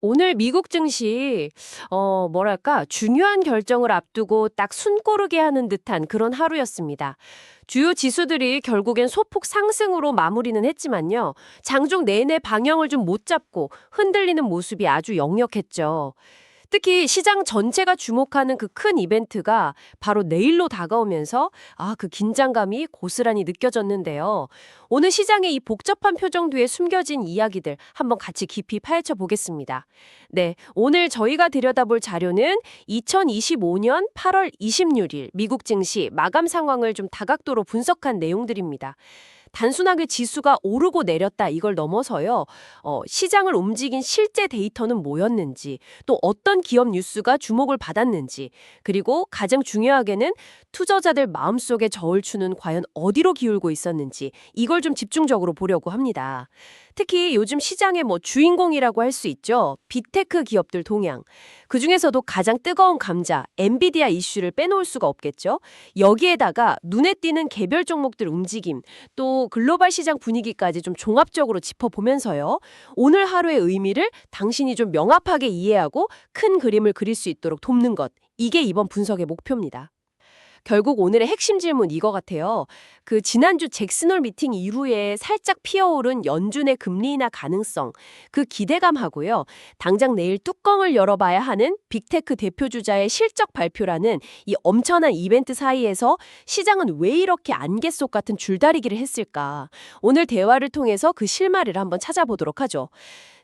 오늘 미국 증시, 뭐랄까, 중요한 결정을 앞두고 딱 숨고르게 하는 듯한 그런 하루였습니다. 주요 지수들이 결국엔 소폭 상승으로 마무리는 했지만요. 장중 내내 방향을 좀 못 잡고 흔들리는 모습이 아주 역력했죠. 특히 시장 전체가 주목하는 그 큰 이벤트가 바로 내일로 다가오면서 그 긴장감이 고스란히 느껴졌는데요. 오늘 시장의 이 복잡한 표정 뒤에 숨겨진 이야기들 한번 같이 깊이 파헤쳐 보겠습니다. 네, 오늘 저희가 들여다볼 자료는 2025년 8월 26일 미국 증시 마감 상황을 좀 다각도로 분석한 내용들입니다. 단순하게 지수가 오르고 내렸다 이걸 넘어서요. 시장을 움직인 실제 데이터는 뭐였는지, 또 어떤 기업 뉴스가 주목을 받았는지, 그리고 가장 중요하게는 투자자들 마음속의 저울추는 과연 어디로 기울고 있었는지 이걸 좀 집중적으로 보려고 합니다. 특히 요즘 시장의 주인공이라고 할 수 있죠. 빅테크 기업들 동향. 그중에서도 가장 뜨거운 감자, 엔비디아 이슈를 빼놓을 수가 없겠죠. 여기에다가 눈에 띄는 개별 종목들 움직임, 또 글로벌 시장 분위기까지 좀 종합적으로 짚어보면서요. 오늘 하루의 의미를 당신이 좀 명확하게 이해하고 큰 그림을 그릴 수 있도록 돕는 것. 이게 이번 분석의 목표입니다. 결국 오늘의 핵심 질문 이거 같아요. 그 지난주 잭슨홀 미팅 이후에 살짝 피어오른 연준의 금리 인하 가능성, 그 기대감하고요. 당장 내일 뚜껑을 열어봐야 하는 빅테크 대표주자의 실적 발표라는 이 엄청난 이벤트 사이에서 시장은 왜 이렇게 안개 속 같은 줄다리기를 했을까? 오늘 대화를 통해서 그 실마리를 한번 찾아보도록 하죠.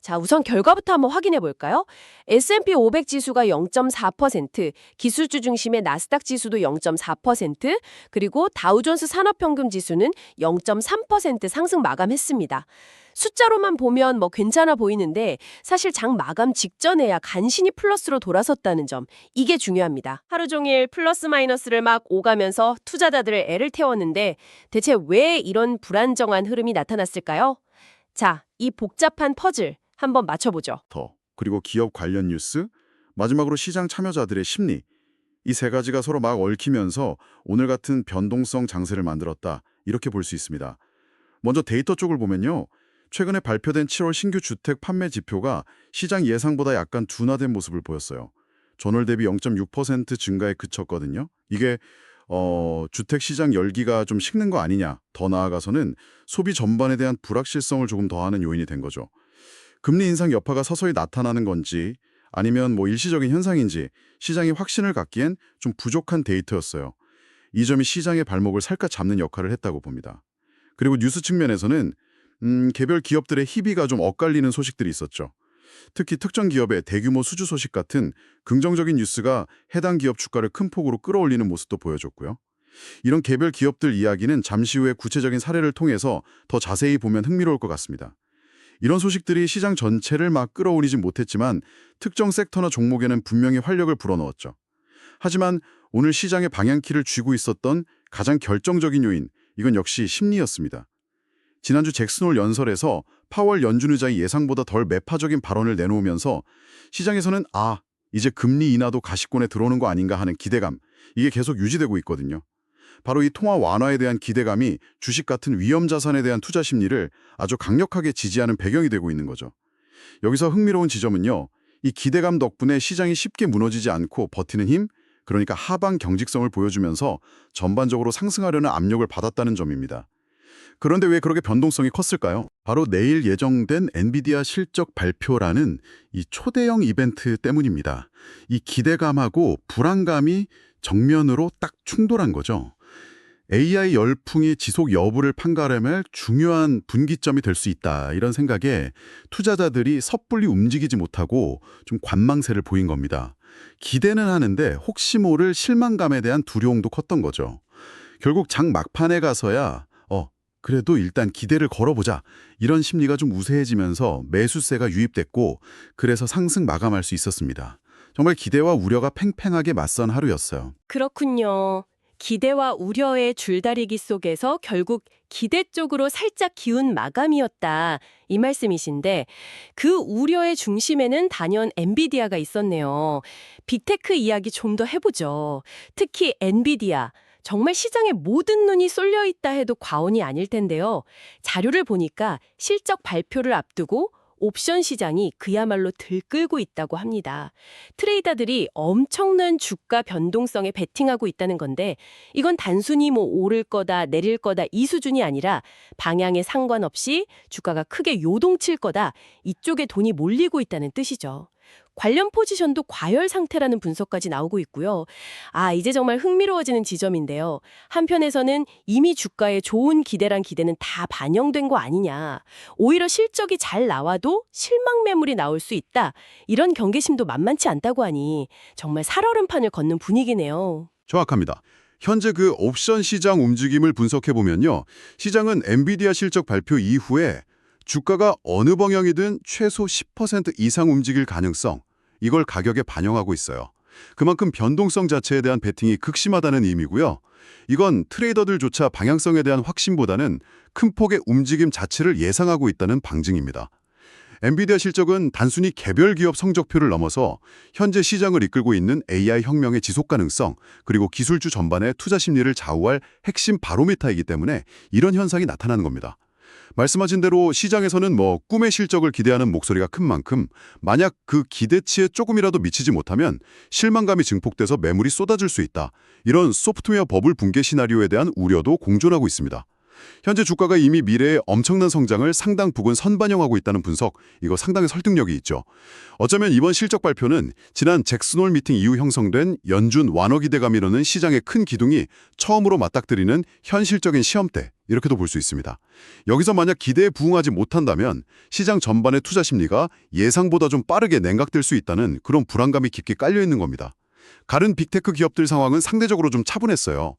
자, 우선 결과부터 한번 확인해 볼까요? S&P 500 지수가 0.4%, 기술주 중심의 나스닥 지수도 0.4%, 그리고 다우존스 산업평균 지수는 0.3% 상승 마감했습니다. 숫자로만 보면 괜찮아 보이는데 사실 장 마감 직전에야 간신히 플러스로 돌아섰다는 점, 이게 중요합니다. 하루 종일 플러스 마이너스를 막 오가면서 투자자들을 애를 태웠는데 대체 왜 이런 불안정한 흐름이 나타났을까요? 자, 이 복잡한 퍼즐 한번 맞춰보죠. 그리고 기업 관련 뉴스, 마지막으로 시장 참여자들의 심리, 이 세 가지가 서로 막 얽히면서 오늘 같은 변동성 장세를 만들었다, 이렇게 볼 수 있습니다. 먼저 데이터 쪽을 보면요. 최근에 발표된 7월 신규 주택 판매 지표가 시장 예상보다 약간 둔화된 모습을 보였어요. 전월 대비 0.6% 증가에 그쳤거든요. 이게 주택 시장 열기가 좀 식는 거 아니냐, 더 나아가서는 소비 전반에 대한 불확실성을 조금 더하는 요인이 된 거죠. 금리 인상 여파가 서서히 나타나는 건지 아니면 일시적인 현상인지 시장이 확신을 갖기엔 좀 부족한 데이터였어요. 이 점이 시장의 발목을 살짝 잡는 역할을 했다고 봅니다. 그리고 뉴스 측면에서는 개별 기업들의 희비가 좀 엇갈리는 소식들이 있었죠. 특히 특정 기업의 대규모 수주 소식 같은 긍정적인 뉴스가 해당 기업 주가를 큰 폭으로 끌어올리는 모습도 보여줬고요. 이런 개별 기업들 이야기는 잠시 후에 구체적인 사례를 통해서 더 자세히 보면 흥미로울 것 같습니다. 이런 소식들이 시장 전체를 막 끌어올리진 못했지만 특정 섹터나 종목에는 분명히 활력을 불어넣었죠. 하지만 오늘 시장의 방향키를 쥐고 있었던 가장 결정적인 요인, 이건 역시 심리였습니다. 지난주 잭슨홀 연설에서 파월 연준 의장이 예상보다 덜 매파적인 발언을 내놓으면서 시장에서는 이제 금리 인하도 가시권에 들어오는 거 아닌가 하는 기대감, 이게 계속 유지되고 있거든요. 바로 이 통화 완화에 대한 기대감이 주식 같은 위험 자산에 대한 투자 심리를 아주 강력하게 지지하는 배경이 되고 있는 거죠. 여기서 흥미로운 지점은요. 이 기대감 덕분에 시장이 쉽게 무너지지 않고 버티는 힘, 그러니까 하방 경직성을 보여주면서 전반적으로 상승하려는 압력을 받았다는 점입니다. 그런데 왜 그렇게 변동성이 컸을까요? 바로 내일 예정된 엔비디아 실적 발표라는 이 초대형 이벤트 때문입니다. 이 기대감하고 불안감이 정면으로 딱 충돌한 거죠. AI 열풍이 지속 여부를 판가름할 중요한 분기점이 될 수 있다, 이런 생각에 투자자들이 섣불리 움직이지 못하고 좀 관망세를 보인 겁니다. 기대는 하는데 혹시 모를 실망감에 대한 두려움도 컸던 거죠. 결국 장 막판에 가서야 그래도 일단 기대를 걸어보자, 이런 심리가 좀 우세해지면서 매수세가 유입됐고, 그래서 상승 마감할 수 있었습니다. 정말 기대와 우려가 팽팽하게 맞선 하루였어요. 그렇군요. 기대와 우려의 줄다리기 속에서 결국 기대 쪽으로 살짝 기운 마감이었다. 이 말씀이신데 그 우려의 중심에는 단연 엔비디아가 있었네요. 빅테크 이야기 좀 더 해보죠. 특히 엔비디아. 정말 시장에 모든 눈이 쏠려 있다 해도 과언이 아닐 텐데요. 자료를 보니까 실적 발표를 앞두고 옵션 시장이 그야말로 들끓고 있다고 합니다. 트레이더들이 엄청난 주가 변동성에 베팅하고 있다는 건데 이건 단순히 뭐 오를 거다 내릴 거다 이 수준이 아니라 방향에 상관없이 주가가 크게 요동칠 거다 이쪽에 돈이 몰리고 있다는 뜻이죠. 관련 포지션도 과열 상태라는 분석까지 나오고 있고요. 이제 정말 흥미로워지는 지점인데요. 한편에서는 이미 주가에 좋은 기대란 기대는 다 반영된 거 아니냐. 오히려 실적이 잘 나와도 실망 매물이 나올 수 있다. 이런 경계심도 만만치 않다고 하니 정말 살얼음판을 걷는 분위기네요. 정확합니다. 현재 그 옵션 시장 움직임을 분석해보면요. 시장은 엔비디아 실적 발표 이후에 주가가 어느 방향이든 최소 10% 이상 움직일 가능성, 이걸 가격에 반영하고 있어요. 그만큼 변동성 자체에 대한 베팅이 극심하다는 의미고요. 이건 트레이더들조차 방향성에 대한 확신보다는 큰 폭의 움직임 자체를 예상하고 있다는 방증입니다. 엔비디아 실적은 단순히 개별 기업 성적표를 넘어서 현재 시장을 이끌고 있는 AI 혁명의 지속 가능성, 그리고 기술주 전반의 투자 심리를 좌우할 핵심 바로미터이기 때문에 이런 현상이 나타나는 겁니다. 말씀하신 대로 시장에서는 꿈의 실적을 기대하는 목소리가 큰 만큼 만약 그 기대치에 조금이라도 미치지 못하면 실망감이 증폭돼서 매물이 쏟아질 수 있다. 이런 소프트웨어 버블 붕괴 시나리오에 대한 우려도 공존하고 있습니다. 현재 주가가 이미 미래의 엄청난 성장을 상당 부분 선반영하고 있다는 분석, 이거 상당히 설득력이 있죠. 어쩌면 이번 실적 발표는 지난 잭슨홀 미팅 이후 형성된 연준 완화 기대감이라는 시장의 큰 기둥이 처음으로 맞닥뜨리는 현실적인 시험대, 이렇게도 볼 수 있습니다. 여기서 만약 기대에 부응하지 못한다면 시장 전반의 투자 심리가 예상보다 좀 빠르게 냉각될 수 있다는 그런 불안감이 깊게 깔려 있는 겁니다. 다른 빅테크 기업들 상황은 상대적으로 좀 차분했어요.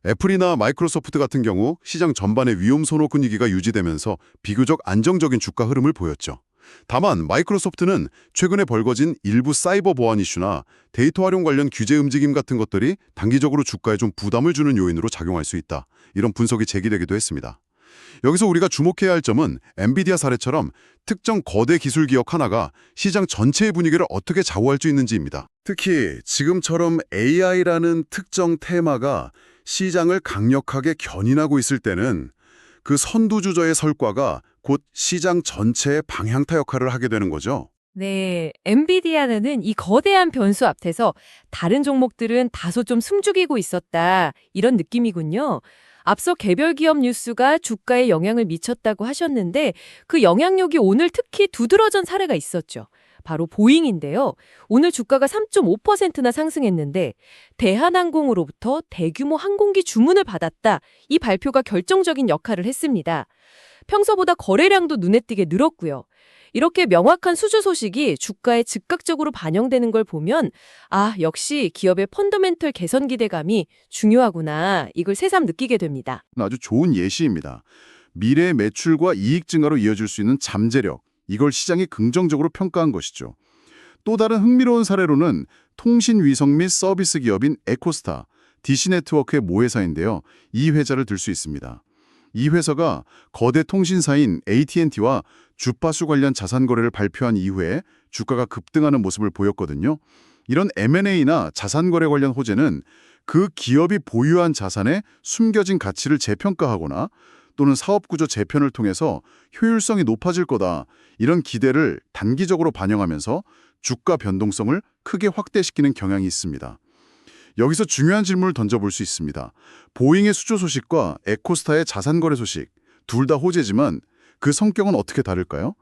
애플이나 마이크로소프트 같은 경우 시장 전반의 위험 선호 분위기가 유지되면서 비교적 안정적인 주가 흐름을 보였죠. 다만 마이크로소프트는 최근에 벌거진 일부 사이버 보안 이슈나 데이터 활용 관련 규제 움직임 같은 것들이 단기적으로 주가에 좀 부담을 주는 요인으로 작용할 수 있다. 이런 분석이 제기되기도 했습니다. 여기서 우리가 주목해야 할 점은 엔비디아 사례처럼 특정 거대 기술 기업 하나가 시장 전체의 분위기를 어떻게 좌우할 수 있는지입니다. 특히 지금처럼 AI라는 특정 테마가 시장을 강력하게 견인하고 있을 때는 그 선두주저의 설과가 곧 시장 전체의 방향타 역할을 하게 되는 거죠. 네, 엔비디아는 이 거대한 변수 앞에서 다른 종목들은 다소 좀 숨죽이고 있었다. 이런 느낌이군요. 앞서 개별 기업 뉴스가 주가에 영향을 미쳤다고 하셨는데 그 영향력이 오늘 특히 두드러진 사례가 있었죠. 바로 보잉인데요. 오늘 주가가 3.5%나 상승했는데 대한항공으로부터 대규모 항공기 주문을 받았다. 이 발표가 결정적인 역할을 했습니다. 평소보다 거래량도 눈에 띄게 늘었고요. 이렇게 명확한 수주 소식이 주가에 즉각적으로 반영되는 걸 보면 역시 기업의 펀더멘털 개선 기대감이 중요하구나. 이걸 새삼 느끼게 됩니다. 아주 좋은 예시입니다. 미래 매출과 이익 증가로 이어질 수 있는 잠재력, 이걸 시장이 긍정적으로 평가한 것이죠. 또 다른 흥미로운 사례로는 통신 위성 및 서비스 기업인 에코스타, DC네트워크의 모회사인데요. 이 회사를 들 수 있습니다. 이 회사가 거대 통신사인 AT&T와 주파수 관련 자산 거래를 발표한 이후에 주가가 급등하는 모습을 보였거든요. 이런 M&A나 자산 거래 관련 호재는 그 기업이 보유한 자산의 숨겨진 가치를 재평가하거나 또는 사업 구조 재편을 통해서 효율성이 높아질 거다. 이런 기대를 단기적으로 반영하면서 주가 변동성을 크게 확대시키는 경향이 있습니다. 여기서 중요한 질문을 던져볼 수 있습니다. 보잉의 수주 소식과 에코스타의 자산 거래 소식, 둘 다 호재지만 그 성격은 어떻게 다를까요?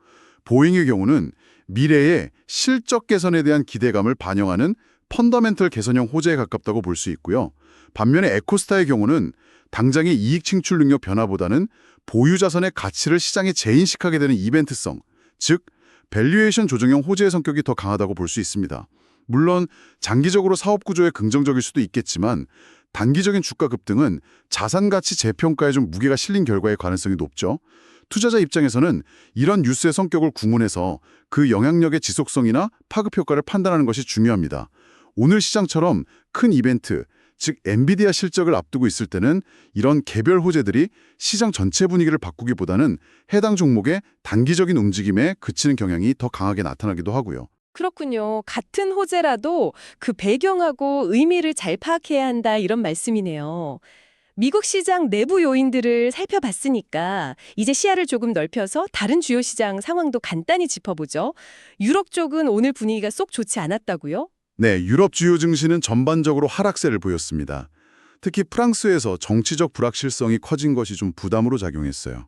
보잉의 경우는 미래의 실적 개선에 대한 기대감을 반영하는 펀더멘털 개선형 호재에 가깝다고 볼 수 있고요. 반면에 에코스타의 경우는 당장의 이익 창출 능력 변화보다는 보유 자산의 가치를 시장에 재인식하게 되는 이벤트성, 즉 밸류에이션 조정형 호재의 성격이 더 강하다고 볼 수 있습니다. 물론 장기적으로 사업 구조에 긍정적일 수도 있겠지만 단기적인 주가 급등은 자산 가치 재평가에 좀 무게가 실린 결과의 가능성이 높죠. 투자자 입장에서는 이런 뉴스의 성격을 구분해서 그 영향력의 지속성이나 파급 효과를 판단하는 것이 중요합니다. 오늘 시장처럼 큰 이벤트, 즉 엔비디아 실적을 앞두고 있을 때는 이런 개별 호재들이 시장 전체 분위기를 바꾸기보다는 해당 종목의 단기적인 움직임에 그치는 경향이 더 강하게 나타나기도 하고요. 그렇군요. 같은 호재라도 그 배경하고 의미를 잘 파악해야 한다 이런 말씀이네요. 미국 시장 내부 요인들을 살펴봤으니까 이제 시야를 조금 넓혀서 다른 주요 시장 상황도 간단히 짚어보죠. 유럽 쪽은 오늘 분위기가 쏙 좋지 않았다고요? 네, 유럽 주요 증시는 전반적으로 하락세를 보였습니다. 특히 프랑스에서 정치적 불확실성이 커진 것이 좀 부담으로 작용했어요.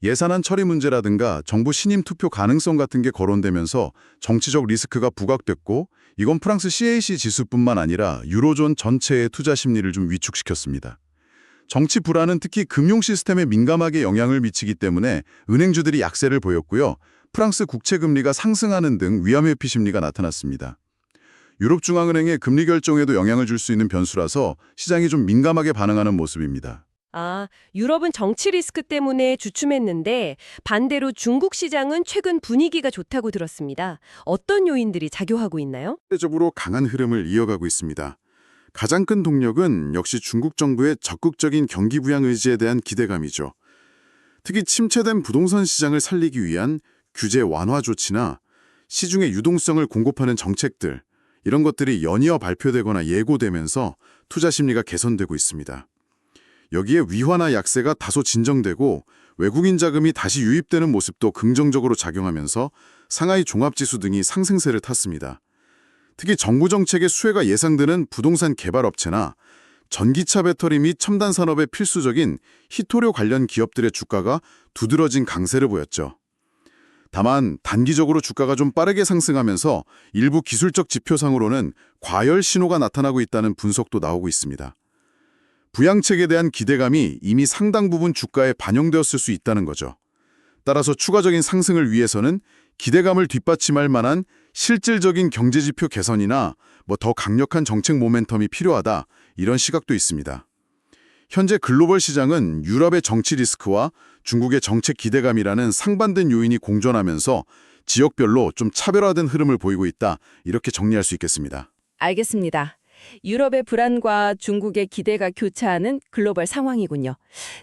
예산안 처리 문제라든가 정부 신임 투표 가능성 같은 게 거론되면서 정치적 리스크가 부각됐고 이건 프랑스 CAC 지수뿐만 아니라 유로존 전체의 투자 심리를 좀 위축시켰습니다. 정치 불안은 특히 금융 시스템에 민감하게 영향을 미치기 때문에 은행주들이 약세를 보였고요. 프랑스 국채 금리가 상승하는 등 위험회피 심리가 나타났습니다. 유럽중앙은행의 금리 결정에도 영향을 줄 수 있는 변수라서 시장이 좀 민감하게 반응하는 모습입니다. 아, 유럽은 정치 리스크 때문에 주춤했는데 반대로 중국 시장은 최근 분위기가 좋다고 들었습니다. 어떤 요인들이 작용하고 있나요? 상대적으로 강한 흐름을 이어가고 있습니다. 가장 큰 동력은 역시 중국 정부의 적극적인 경기 부양 의지에 대한 기대감이죠. 특히 침체된 부동산 시장을 살리기 위한 규제 완화 조치나 시중의 유동성을 공급하는 정책들, 이런 것들이 연이어 발표되거나 예고되면서 투자 심리가 개선되고 있습니다. 여기에 위화나 약세가 다소 진정되고 외국인 자금이 다시 유입되는 모습도 긍정적으로 작용하면서 상하이 종합지수 등이 상승세를 탔습니다. 특히 정부 정책의 수혜가 예상되는 부동산 개발업체나 전기차 배터리 및 첨단 산업에 필수적인 희토류 관련 기업들의 주가가 두드러진 강세를 보였죠. 다만 단기적으로 주가가 좀 빠르게 상승하면서 일부 기술적 지표상으로는 과열 신호가 나타나고 있다는 분석도 나오고 있습니다. 부양책에 대한 기대감이 이미 상당 부분 주가에 반영되었을 수 있다는 거죠. 따라서 추가적인 상승을 위해서는 기대감을 뒷받침할 만한 실질적인 경제지표 개선이나 더 강력한 정책 모멘텀이 필요하다, 이런 시각도 있습니다. 현재 글로벌 시장은 유럽의 정치 리스크와 중국의 정책 기대감이라는 상반된 요인이 공존하면서 지역별로 좀 차별화된 흐름을 보이고 있다, 이렇게 정리할 수 있겠습니다. 알겠습니다. 유럽의 불안과 중국의 기대가 교차하는 글로벌 상황이군요.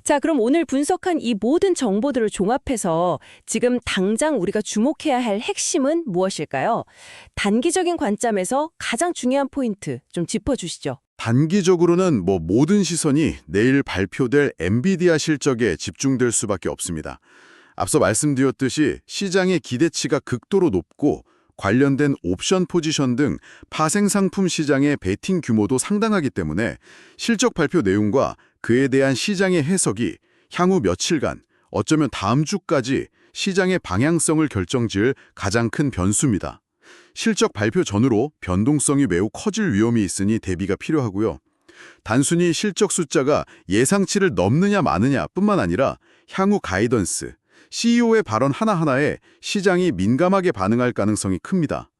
자, 그럼 오늘 분석한 이 모든 정보들을 종합해서 지금 당장 우리가 주목해야 할 핵심은 무엇일까요? 단기적인 관점에서 가장 중요한 포인트 좀 짚어주시죠. 단기적으로는 모든 시선이 내일 발표될 엔비디아 실적에 집중될 수밖에 없습니다. 앞서 말씀드렸듯이 시장의 기대치가 극도로 높고 관련된 옵션 포지션 등 파생상품 시장의 베팅 규모도 상당하기 때문에 실적 발표 내용과 그에 대한 시장의 해석이 향후 며칠간, 어쩌면 다음 주까지 시장의 방향성을 결정지을 가장 큰 변수입니다. 실적 발표 전후로 변동성이 매우 커질 위험이 있으니 대비가 필요하고요. 단순히 실적 숫자가 예상치를 넘느냐 마느냐 뿐만 아니라 향후 가이던스, CEO의 발언 하나하나에 시장이 민감하게 반응할 가능성이 큽니다.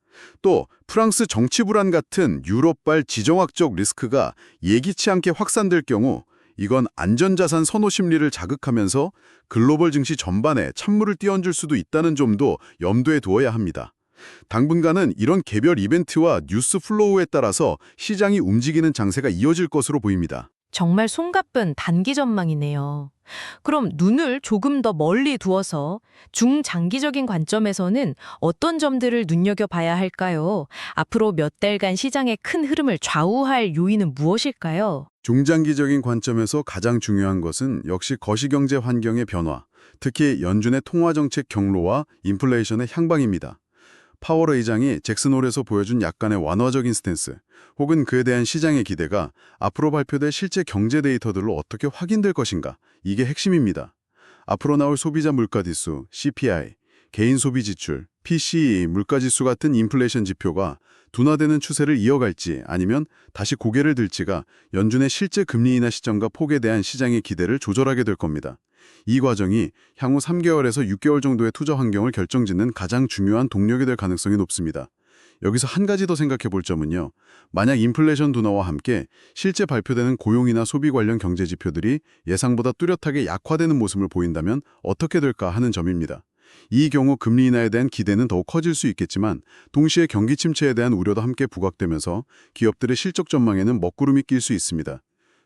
또 프랑스 정치 불안 같은 유럽발 지정학적 리스크가 예기치 않게 확산될 경우 이건 안전자산 선호 심리를 자극하면서 글로벌 증시 전반에 찬물을 띄얹을 수도 있다는 점도 염두에 두어야 합니다. 당분간은 이런 개별 이벤트와 뉴스 플로우에 따라서 시장이 움직이는 장세가 이어질 것으로 보입니다. 정말 손가쁜 단기 전망이네요. 그럼 눈을 조금 더 멀리 두어서 중장기적인 관점에서는 어떤 점들을 눈여겨봐야 할까요? 앞으로 몇 달간 시장의 큰 흐름을 좌우할 요인은 무엇일까요? 중장기적인 관점에서 가장 중요한 것은 역시 거시경제 환경의 변화, 특히 연준의 통화정책 경로와 인플레이션의 향방입니다. 파월 의장이 잭슨홀에서 보여준 약간의 완화적인 스탠스, 혹은 그에 대한 시장의 기대가 앞으로 발표될 실제 경제 데이터들로 어떻게 확인될 것인가, 이게 핵심입니다. 앞으로 나올 소비자 물가지수, CPI, 개인 소비 지출, PCE, 물가지수 같은 인플레이션 지표가 둔화되는 추세를 이어갈지 아니면 다시 고개를 들지가 연준의 실제 금리 인하 시점과 폭에 대한 시장의 기대를 조절하게 될 겁니다. 이 과정이 향후 3개월에서 6개월 정도의 투자 환경을 결정짓는 가장 중요한 동력이 될 가능성이 높습니다. 여기서 한 가지 더 생각해 볼 점은요. 만약 인플레이션 둔화와 함께 실제 발표되는 고용이나 소비 관련 경제 지표들이 예상보다 뚜렷하게 약화되는 모습을 보인다면 어떻게 될까 하는 점입니다. 이 경우 금리 인하에 대한 기대는 더욱 커질 수 있겠지만 동시에 경기 침체에 대한 우려도 함께 부각되면서 기업들의 실적 전망에는 먹구름이 낄 수 있습니다.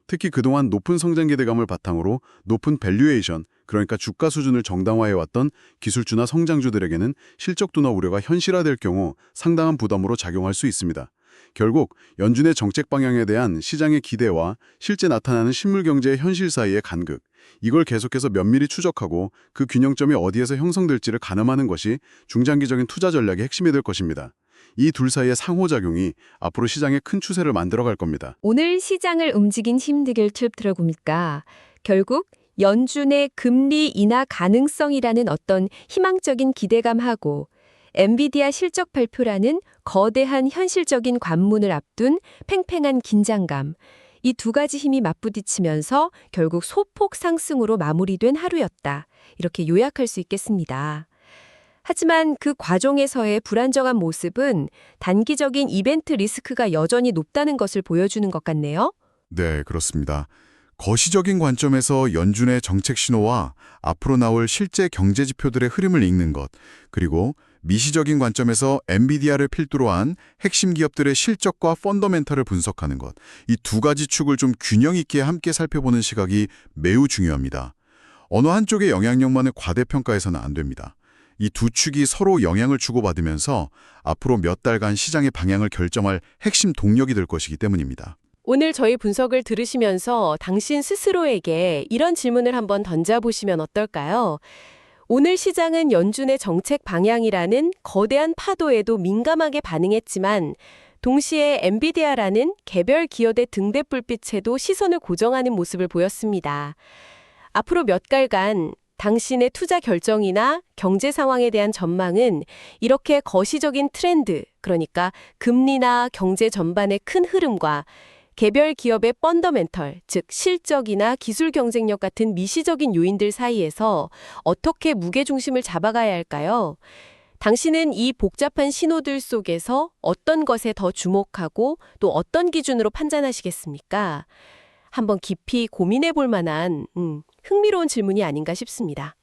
특히 그동안 높은 성장 기대감을 바탕으로 높은 밸류에이션, 그러니까 주가 수준을 정당화해왔던 기술주나 성장주들에게는 실적 둔화 우려가 현실화될 경우 상당한 부담으로 작용할 수 있습니다. 결국 연준의 정책 방향에 대한 시장의 기대와 실제 나타나는 실물 경제의 현실 사이의 간극, 이걸 계속해서 면밀히 추적하고 그 균형점이 어디에서 형성될지를 가늠하는 것이 중장기적인 투자 전략의 핵심이 될 것입니다. 이 둘 사이의 상호작용이 앞으로 시장에 큰 추세를 만들어갈 겁니다. 오늘 시장을 움직인 힘들을 들어보니까 결국 연준의 금리 인하 가능성이라는 어떤 희망적인 기대감하고 엔비디아 실적 발표라는 거대한 현실적인 관문을 앞둔 팽팽한 긴장감, 이 두 가지 힘이 맞부딪히면서 결국 소폭 상승으로 마무리된 하루였다. 이렇게 요약할 수 있겠습니다. 하지만 그 과정에서의 불안정한 모습은 단기적인 이벤트 리스크가 여전히 높다는 것을 보여주는 것 같네요. 네, 그렇습니다. 거시적인 관점에서 연준의 정책 신호와 앞으로 나올 실제 경제 지표들의 흐름을 읽는 것, 그리고 미시적인 관점에서 엔비디아를 필두로 한 핵심 기업들의 실적과 펀더멘털을 분석하는 것, 이 두 가지 축을 좀 균형 있게 함께 살펴보는 시각이 매우 중요합니다. 어느 한쪽의 영향력만을 과대평가해서는 안 됩니다. 이 두 축이 서로 영향을 주고받으면서 앞으로 몇 달간 시장의 방향을 결정할 핵심 동력이 될 것이기 때문입니다. 오늘 저희 분석을 들으시면서 당신 스스로에게 이런 질문을 한번 던져보시면 어떨까요? 오늘 시장은 연준의 정책 방향이라는 거대한 파도에도 민감하게 반응했지만 동시에 엔비디아라는 개별 기업의 등대불빛에도 시선을 고정하는 모습을 보였습니다. 앞으로 몇 달간 당신의 투자 결정이나 경제 상황에 대한 전망은 이렇게 거시적인 트렌드, 그러니까 금리나 경제 전반의 큰 흐름과 개별 기업의 펀더멘털, 즉 실적이나 기술 경쟁력 같은 미시적인 요인들 사이에서 어떻게 무게중심을 잡아가야 할까요? 당신은 이 복잡한 신호들 속에서 어떤 것에 더 주목하고 또 어떤 기준으로 판단하시겠습니까? 한번 깊이 고민해 볼 만한 흥미로운 질문이 아닌가 싶습니다.